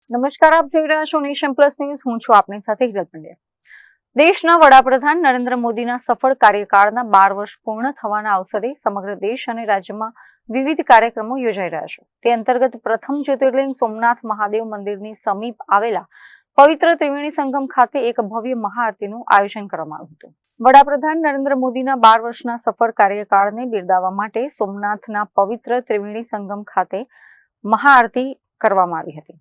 નમસ્કાર, આપ જોઈ રહ્યા છો નેશન પ્લસ ન્યૂઝ. હું છું આપની સાથે હિરલ પંડ્યા. દેશના વડાપ્રધાન નરેન્દ્ર મોદીના સફળ કાર્યકાળના 12 વર્ષ પૂર્ણ થવાના અવસરે સમગ્ર દેશ અને રાજ્યમાં વિવિધ કાર્યક્રમો યોજાઈ રહ્યા છે. તે અંતર્ગત પ્રથમ જ્યોતિર્લિંગ સોમનાથ મહાદેવ મંદિરની સમીપ આવેલા પવિત્ર ત્રિવેણી સંગમ ખાતે એક ભવ્ય મહાઆરતીનું આયોજન કરવામાં આવ્યું હતું. વડાપ્રધાન નરેન્દ્ર મોદીના 12 વર્ષના સફળ કાર્યકાળને બિરદાવવા માટે સોમનાથના પવિત્ર ત્રિવેણી સંગમ ખાતે મહાઆરતી કરવામાં આવી હતી,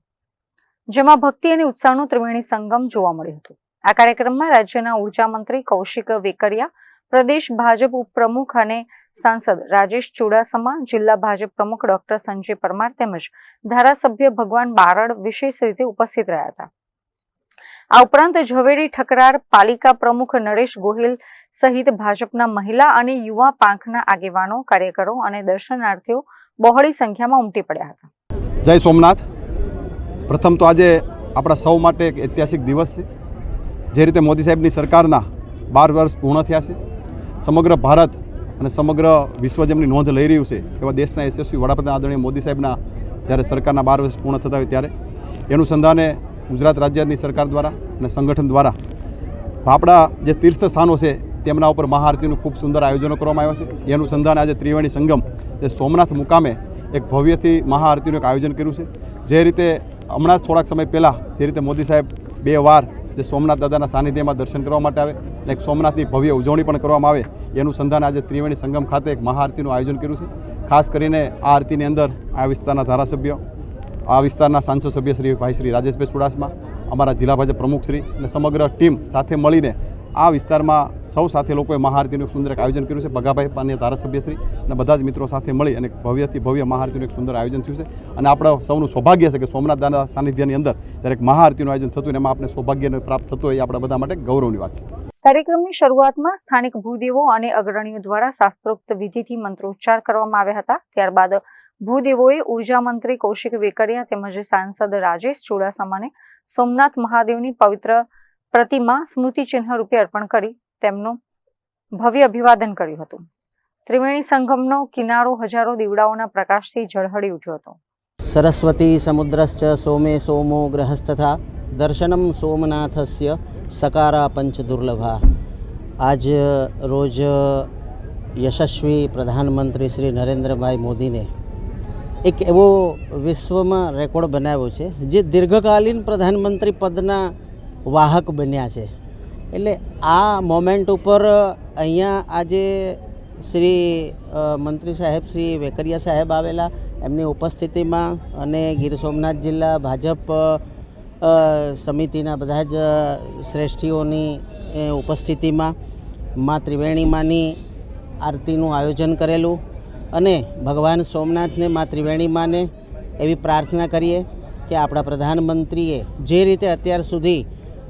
જેમાં ભક્તિ અને ઉત્સાહનું ત્રિવેણી સંગમ જોવા મળ્યું હતું. આ કાર્યક્રમમાં રાજ્યના ઉર્જા મંત્રી કૌશિક વેકરિયા, પ્રદેશ ભાજપ ઉપપ્રમુખ અને સાંસદ રાજેશ ચુડાસમા, જિલ્લા ભાજપ પ્રમુખ ડોક્ટર સંજય પરમાર તેમજ ધારાસભ્ય ભગવાન બારડ વિશેષ રીતે ઉપસ્થિત રહ્યા હતા. આ ઉપરાંત ઝવેરી ઠકરાર, પાલિકા પ્રમુખ નરેશ ગોહિલ સહિત ભાજપના મહિલા અને યુવા પાંખના આગેવાનો, કાર્યકરો અને દર્શનાર્થીઓ બહોળી સંખ્યામાં ઉમટી પડ્યા હતા. જય સોમનાથ. પ્રથમ તો આજે આપણા સૌ માટે એક ઐતિહાસિક દિવસ છે. જે રીતે મોદી સાહેબની સરકારના 12 વર્ષ પૂર્ણ થયા છે, સમગ્ર ભારત અને સમગ્ર વિશ્વ જેમની નોંધ લઈ રહ્યું છે એવા દેશના યશસ્વી વડાપ્રધાન આદરણીય મોદી સાહેબના જ્યારે સરકારના 12 વર્ષ પૂર્ણ થતા હોય ત્યારે એનું સંધાને ગુજરાત રાજ્યની સરકાર દ્વારા અને સંગઠન દ્વારા આપણા જે તીર્થ સ્થાનો છે તેમના ઉપર મહાઆરતીનું ખૂબ સુંદર આયોજનો કરવામાં આવ્યા છે. એનું સંધાને આજે ત્રિવેણી સંગમ જે સોમનાથ મુકામે એક ભવ્યથી મહાઆરતીનું એક આયોજન કર્યું છે. જે રીતે હમણાં જ થોડાક સમય પહેલાં જે રીતે મોદી સાહેબ 2 વાર જે સોમનાથ દાદાના સાનિધ્યમાં દર્શન કરવા માટે આવે અને એક સોમનાથની ભવ્ય ઉજવણી પણ કરવામાં આવે એનું સંધાન આજે ત્રિવેણી સંગમ ખાતે એક મહાઆરતીનું આયોજન કર્યું છે. ખાસ કરીને આ આરતીની અંદર આ વિસ્તારના ધારાસભ્યો, આ વિસ્તારના સાંસદ સભ્ય શ્રી રાજેશભાઈ ચુડાસમા, અમારા જિલ્લા ભાજપ પ્રમુખ શ્રી અને સમગ્ર ટીમ સાથે મળીને આ વિસ્તારમાં સૌ સાથે લોકોએ મહાઆરતીનું એક સુંદર આયોજન કર્યું છે. ભગાભાઈ અને ધારાસભ્યશ્રી અને બધા જ મિત્રો સાથે મળી અને ભવ્યથી ભવ્ય મહાઆરતીનું એક સુંદર આયોજન થયું છે. અને આપણા સૌનું સૌભાગ્ય છે કે સોમનાથ દાદા સાનિધ્યની અંદર જ્યારે એક મહાઆરતીનું આયોજન થતું હોય એમાં આપણે સૌભાગ્યને પ્રાપ્ત થતું હોય એ આપણા બધા માટે ગૌરવની વાત છે. કાર્યક્રમની શરૂઆતમાં સ્થાનિક ભૂદેવો અને અગ્રણીઓ દ્વારા શાસ્ત્રોક્ત વિધિથી મંત્રોચ્ચાર કરવામાં આવ્યા હતા. ત્યારબાદ ભૂદેવોએ ઉર્જા મંત્રી કૌશિક વેકરિયા તેમજ સાંસદ રાજેશ ચુડાસમાને સોમનાથ મહાદેવની પવિત્ર પ્રતિમા સ્મૃતિ ચિહ્ન રૂપે અર્પણ કરી તેમનું ભવ્ય અભિવાદન કર્યું હતું. ત્રિવેણી સંગમનો કિનારો હજારો દીવડાઓના પ્રકાશથી ઝળહળી ઉઠ્યો હતો. સરસ્વતી સમુદ્રશ્ચ સોમે સોમો ગ્રહસ્તથા દર્શનમ સોમનાથસ્ય સકારા પંચ દુર્લભા. આજ રોજ યશસ્વી પ્રધાનમંત્રી શ્રી નરેન્દ્રભાઈ મોદીને એક એવો વિશ્વમાં રેકોર્ડ બનાવ્યો છે જે દીર્ઘકાલીન પ્રધાનમંત્રી પદના વાહક બન્યા છે. એટલે આ મોમેન્ટ ઉપર અહીંયા આજે શ્રી મંત્રી સાહેબ શ્રી વેકરિયા સાહેબ આવેલા, એમની ઉપસ્થિતિમાં અને ગીર સોમનાથ જિલ્લા ભાજપ સમિતિના બધા જ શ્રેષ્ઠીઓની ઉપસ્થિતિમાં મા ત્રિવેણીમાની આરતીનું આયોજન કરેલું અને ભગવાન સોમનાથને મા ત્રિવેણીમાને એવી પ્રાર્થના કરીએ કે આપણા પ્રધાનમંત્રીએ જે રીતે અત્યાર સુધી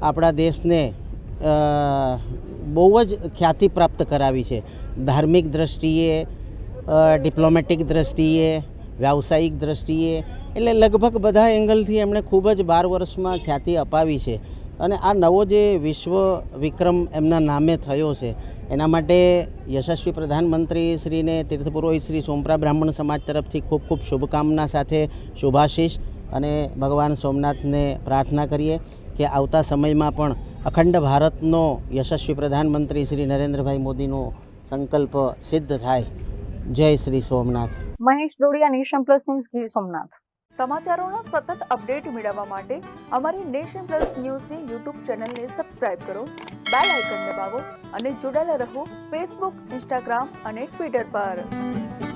આપણા દેશને બહુ જ ખ્યાતિ પ્રાપ્ત કરાવી છે, ધાર્મિક દ્રષ્ટિએ, ડિપ્લોમેટિક દ્રષ્ટિએ, વ્યાવસાયિક દ્રષ્ટિએ, એટલે લગભગ બધા એંગલથી એમણે ખૂબ જ 12 વર્ષમાં ખ્યાતિ અપાવી છે. અને આ નવો જે વિશ્વ વિક્રમ એમના નામે થયો છે એના માટે યશસ્વી પ્રધાનમંત્રી શ્રીને તીર્થપુરોહિત શ્રી સોમપ્રા બ્રાહ્મણ સમાજ તરફથી ખૂબ ખૂબ શુભકામના સાથે શુભાશીષ અને ભગવાન સોમનાથને પ્રાર્થના કરીએ કે આવતા સમયમાં પણ અખંડ ભારતનો યશસ્વી પ્રધાનમંત્રી શ્રી નરેન્દ્રભાઈ મોદીનો સંકલ્પ સિદ્ધ થાય. જય Shri Somnath. Mahesh Dodiya, Nation Plus News, Gir Somnath. સમાચારોનો સતત અપડેટ મેળવવા માટે અમારી નેશન પ્લસ ન્યૂઝની યુટ્યુબ ચેનલને સબસ્ક્રાઇબ કરો, બેલ આઇકન દબાવો અને જોડાયેલા રહો ફેસબુક, ઇન્સ્ટાગ્રામ અને ટ્વિટર પર.